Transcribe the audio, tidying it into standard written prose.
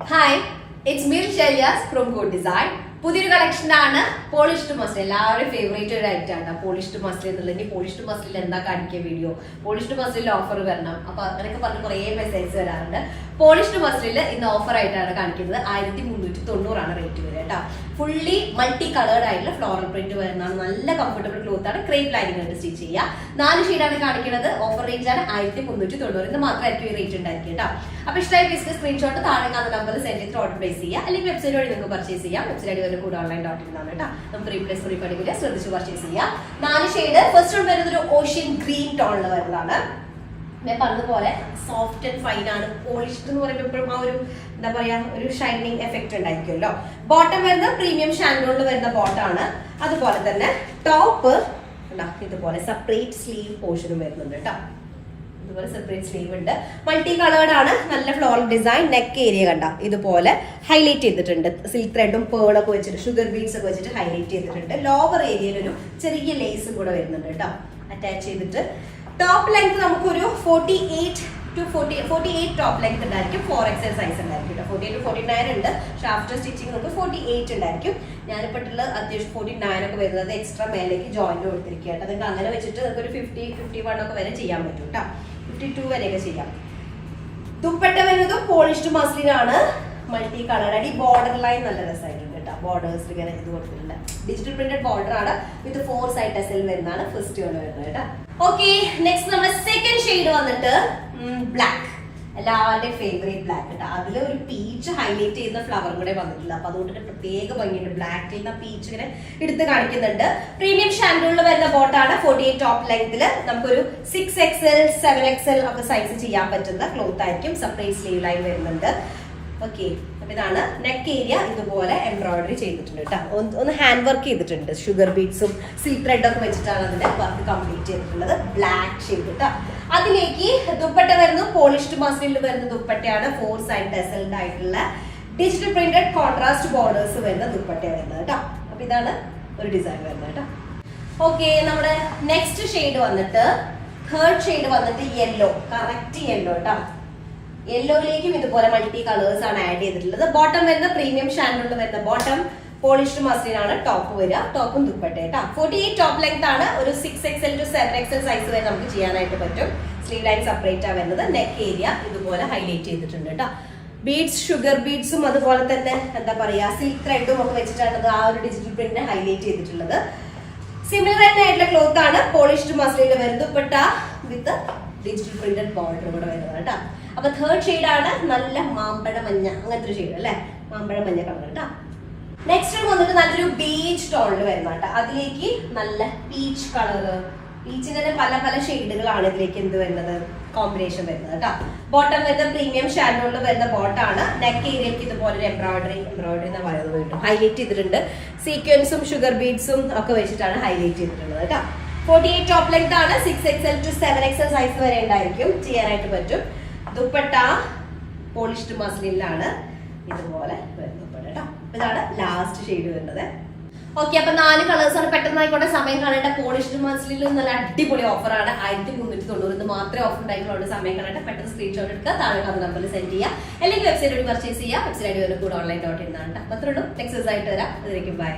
Hi, it's me Shailyas from Good Design. പുതിയൊരു കളക്ഷനാണ് polished muslin. എല്ലാവരും ഫേവറേറ്റ് ഒരു ഐറ്റം ആണ് പോളിഷ്ഡ് മസ്ലിൻ എന്നുള്ളത്. പോളിഷ്ഡ് മസ്ലിൻ എന്താ കാണിക്കുക വീഡിയോ, പോളിഷ്ഡ് മസ്ലിൽ ഓഫർ വരണം, അപ്പൊ അങ്ങനെയൊക്കെ പറഞ്ഞ് കുറേ മെസ്സേജ് വരാറുണ്ട്. പോളിഷ്ഡ് മസ്ലിൽ ഇന്ന് ഓഫർ ആയിട്ടാണ് കാണിക്കുന്നത്. 1390 റേറ്റ് വരിക കേട്ടോ. ഫുള്ളി മൾട്ടി കളേർഡ് ആയിട്ടുള്ള ഫ്ലോറൽ പ്രിന്റ് വരുന്നതാണ്. നല്ല കംഫർട്ടബിൾ ക്ലോത്ത് ആണ്. ക്രേപ്പ് ലൈനിങ് ആയിട്ട് സ്റ്റിച്ച് ചെയ്യുക. 4 ഷെയ്ഡാണ് കാണിക്കുന്നത്. ഓഫർ റേഞ്ച് ആണ് 1390. ഇന്ന് മാത്രമായിരിക്കും ഈ റേറ്റ് ഉണ്ടായിരിക്കും കേട്ടോ. അപ്പൊ ഇഷ്ടമായ പീസിന്റെ സ്ക്രീൻഷോട്ട് താഴെ കാണുന്ന നമ്പറിൽ സെൻഡ് ചെയ്ത് ഓർഡർ പ്ലേസ് ചെയ്യുക. അല്ലെങ്കിൽ വെബ്സൈറ്റ് വഴി നിങ്ങൾക്ക് പർച്ചേസ് ചെയ്യാം. വെബ്സൈറ്റ് വഴി കൂടെ ഓൺലൈൻ.in ആണ് കേട്ടോ. നമുക്ക് റീപ്ലേസ് ഫ്രീ പഠിക്കില്ല, ശ്രദ്ധിച്ച് പർച്ചേസ് ചെയ്യാം. 4 ഷെയ്ഡ്. ഫസ്റ്റ് വൺ വരുന്നത് ഒരു ഓഷ്യൻ ഗ്രീൻ ടോണിൽ വരുന്നതാണ്. ഞാൻ പറഞ്ഞതുപോലെ സോഫ്റ്റ് ആൻഡ് ഫൈൻ ആണ്. പോളിഷ്ഡ് എന്ന് പറയുമ്പോൾ എപ്പോഴും ആ ഒരു എന്താ പറയാ ഒരു ഷൈനിങ് എഫക്ട് ഉണ്ടായിരിക്കുമല്ലോ. ബോട്ടം വരുന്നത് പ്രീമിയം ഷാൻഡോണിൽ വരുന്ന ബോട്ടാണ്. അതുപോലെ തന്നെ ടോപ്പ് ഇതുപോലെ സെപ്പറേറ്റ് സ്ലീവ് പോർഷനും വരുന്നുണ്ട് കേട്ടോ. ഇതുപോലെ സെപ്പറേറ്റ് സ്ലീവ് ഉണ്ട്. മൾട്ടി കളേർഡ് ആണ്. നല്ല ഫ്ലോറൽ ഡിസൈൻ. നെക്ക് ഏരിയ കണ്ട ഇതുപോലെ ഹൈലൈറ്റ് ചെയ്തിട്ടുണ്ട്. സിൽക്ക് ത്രെഡും പേളൊക്കെ വെച്ചിട്ട് ഷുഗർ ബീഡ്സ് ഒക്കെ വെച്ചിട്ട് ഹൈലൈറ്റ് ചെയ്തിട്ടുണ്ട്. ലോവർ ഏരിയയിൽ ഒരു ചെറിയ ലേസും കൂടെ വരുന്നുണ്ട് കേട്ടോ, അറ്റാച്ച് ചെയ്തിട്ട്. ടോപ്പ് ലെങ്ത് നമുക്കൊരു 48 ടോപ്പ് ലെങ്ത് ഉണ്ടായിരിക്കും. 4XL സൈസ് ഉണ്ടായിരിക്കും. 48 to 49 ഉണ്ട്. പക്ഷെ ആഫ്റ്റർ സ്റ്റിച്ചിങ് നമുക്ക് 48 ഉണ്ടായിരിക്കും. ഞാനിപ്പോൾ അത്യാവശ്യം 49 ഒക്കെ വരുന്നത് എക്സ്ട്രാ മേലേക്ക് ജോയിന്റ് കൊടുത്തിരിക്കുകയാണ്. നിങ്ങൾക്ക് അങ്ങനെ വെച്ചിട്ട് നിങ്ങൾക്ക് ഒരു 50, 51 ഒക്കെ വരെ ചെയ്യാൻ പറ്റും കേട്ടോ. 52 വരെയൊക്കെ ചെയ്യാം. ദുപ്പട്ട വരുന്നത് പോളിഷ്ഡ് മസ്ലിൻ ആണ്. മൾട്ടി കളർ അടി. ബോർഡർ ലൈൻ നല്ല രസമായിട്ടുണ്ട് കേട്ടോ. ബോർഡേഴ്സ് ഇങ്ങനെ ഇത് കൊടുത്തിട്ടുണ്ട്. ഡിജിറ്റൽ പ്രിന്റഡ് ബോർഡർ ആണ്. വിത്ത് 4 സൈഡ് ടെസൽ വരുന്നതാണ് ഫസ്റ്റ് വൺ വരുന്നത് കേട്ടോ. ഓക്കെ, നെക്സ്റ്റ് നമ്മുടെ സെക്കൻഡ് ഷെയ്ഡ് വന്നിട്ട് ബ്ലാക്ക്. എല്ലാവരുടെയും ഫേവറേറ്റ് ബ്ലാക്ക് കേട്ടോ. അതിൽ ഒരു പീച്ച് ഹൈലൈറ്റ് ചെയ്യുന്ന ഫ്ലവർ കൂടെ വന്നിട്ടില്ല. അപ്പൊ അതുകൊണ്ട് പ്രത്യേക ഭംഗിയുണ്ട്. ബ്ലാക്കിൽ നിന്ന് പീച്ച് ഇങ്ങനെ എടുത്ത് കാണിക്കുന്നുണ്ട്. പ്രീമിയം ഷാൻഡോളിൽ വരുന്ന ബോട്ടാണ്. 48 ടോപ്പ് ലെങ്ത്തിൽ നമുക്കൊരു 6XL 7XL ഒക്കെ സൈസ് ചെയ്യാൻ പറ്റുന്ന ക്ലോത്ത് ആയിരിക്കും. സെപ്പറേറ്റ് സ്ലീവ് ലൈൻ വരുന്നുണ്ട്. ഓക്കെ, അപ്പൊ ഇതാണ് നെക്ക് ഏരിയ. ഇതുപോലെ എംബ്രോയിഡറി ചെയ്തിട്ടുണ്ട് കേട്ടോ. ഒന്ന് ഹാൻഡ് വർക്ക് ചെയ്തിട്ടുണ്ട്. ഷുഗർ ബീഡ്സും സിൽക്ക് ത്രെഡ് ഒക്കെ വെച്ചിട്ടാണ് അതിന്റെ വർക്ക് കംപ്ലീറ്റ് ചെയ്തിട്ടുള്ളത്. ബ്ലാക്ക് ഷെയ്ഡ് കേട്ടോ. അതിലേക്ക് ദുപ്പട്ട വരുന്നു. പോളിഷ്ഡ് മസ്ലിനിൽ വരുന്ന ദുപ്പട്ടയാണ്. 4 സൈഡ് ടെസൽഡ് ആയിട്ടുള്ള ഡിജിറ്റൽ പ്രിന്റഡ് കോൺട്രാസ്റ്റ് ബോർഡേഴ്സ് വരുന്ന ദുപ്പട്ട വരുന്നത് കേട്ടോ. അപ്പൊ ഇതാണ് ഒരു ഡിസൈൻ വരുന്നത് കേട്ടോ. ഓക്കെ, നമ്മുടെ നെക്സ്റ്റ് ഷെയ്ഡ് വന്നിട്ട് തേർഡ് ഷെയ്ഡ് വന്നിട്ട് യെല്ലോ. കറക്റ്റ് യെല്ലോ കേട്ടോ. യെല്ലോയിലേക്കും ഇതുപോലെ മൾട്ടി കളേഴ്സ് ആണ് ആഡ് ചെയ്തിട്ടുള്ളത്. ബോട്ടം വരുന്ന പ്രീമിയം ഷാൻഡോളിൽ വരുന്ന ബോട്ടം. പോളിഷ്ഡ് മസ്ലിൻ ആണ് ടോപ്പ് വരിക. ടോപ്പും ദുപ്പട്ട കേട്ടോ. 48 ടോപ്പ് ലെങ്ത് ആണ്. ഒരു 6XL to 7XL സൈസ് വരെ നമുക്ക് ചെയ്യാനായിട്ട് പറ്റും. സ്ലീവ് ലൈൻ സെപ്പറേറ്റ് ആ വരുന്നത്. നെക്ക് ഏരിയ ഇതുപോലെ ഹൈലൈറ്റ് ചെയ്തിട്ടുണ്ട് കേട്ടോ. ബീഡ്സ്, ഷുഗർ ബീഡ്സും അതുപോലെ തന്നെ എന്താ പറയാ സിൽക്ക് ത്രെഡും ഒക്കെ വെച്ചിട്ടാണ് ആ ഒരു ഡിജിറ്റൽ പ്രിന്റിനെ ഹൈലൈറ്റ് ചെയ്തിട്ടുള്ളത്. സിമിലർ ആയിട്ടുള്ള ക്ലോത്ത് ആണ്. പോളിഷ്ഡ് മസ്ലിനിൽ വരുന്നത്. ദുപ്പട്ട വിത്ത് ഡിജിറ്റൽ പ്രിന്റഡ് ബോർഡർ കൂടെ വരുന്നത് കേട്ടോ. അപ്പൊ തേർഡ് ഷെയ്ഡ് ആണ്. നല്ല മാമ്പഴ മഞ്ഞ, അങ്ങനത്തെ ഒരു ഷെയ്ഡ് അല്ലെ, മാമ്പഴ മഞ്ഞ കളർ കേട്ടോ. നെക്സ്റ്റ് വന്നിട്ട് നല്ലൊരു ബീച്ച് ടോണിൽ വരുന്ന കേട്ടോ. അതിലേക്ക് നല്ല പീച്ച് കളർ. പീച്ചിന്റെ തന്നെ പല പല ഷെയ്ഡുകളാണ് ഇതിലേക്ക് എന്ത് വരുന്നത്, കോമ്പിനേഷൻ വരുന്നത് കേട്ടോ. ബോട്ടം വരുന്ന പ്രീമിയം ഷാൻഡോളിൽ വരുന്ന ബോട്ടാണ്. നെക്ക് ഏരിയക്ക് ഇതുപോലെ ഒരു എംബ്രോയിഡറി എന്ന് പറയുന്നത് കിട്ടും. ഹൈലൈറ്റ് ചെയ്തിട്ടുണ്ട്. സീക്വൻസും ഷുഗർ ബീഡ്സും ഒക്കെ വെച്ചിട്ടാണ് ഹൈലൈറ്റ് ചെയ്തിട്ടുള്ളത് കേട്ടോ. 48 ടോപ്പ് ലെങ്ത് ആണ്. 6XL to 7XL സൈസ് വരെ ഉണ്ടായിരിക്കും, ചെയ്യാനായിട്ട് പറ്റും. ദുപ്പട്ട പോളിഷ്ഡ് മസ്ലിനിലാണ് ഇതുപോലെ വരുന്നത് കേട്ടോ. ഇതാണ് ലാസ്റ്റ് ഷെയ്ഡ് വരുന്നത്. ഓക്കെ, അപ്പൊ 4 കളേഴ്സ് ആണ്. പെട്ടെന്ന് ആയിക്കോട്ടെ, സമയം കാണേണ്ട. പോളിഷ്ഡ് മസ്ലിനിൽ നല്ല അടിപൊളി ഓഫറാണ്. 1390 മാത്രമേ ഓഫർ ഉണ്ടായിട്ടുള്ളൂ. സമയം കാണേണ്ട. പെട്ടെന്ന് സ്ക്രീൻഷോട്ട് എടുക്കുക. താഴെ കാണുന്ന നമ്പറിൽ സെൻഡ് ചെയ്യുക. അല്ലെങ്കിൽ വെബ്സൈറ്റ് വഴി പർച്ചേസ് ചെയ്യുക. വെബ്സൈറ്റ് കൂടെ ഓൺലൈൻ.in ആണ്. അത്രയുള്ളൂ. നെക്സ്റ്റ് ആയിട്ട് വരാം. അതിലേക്ക് ബൈ.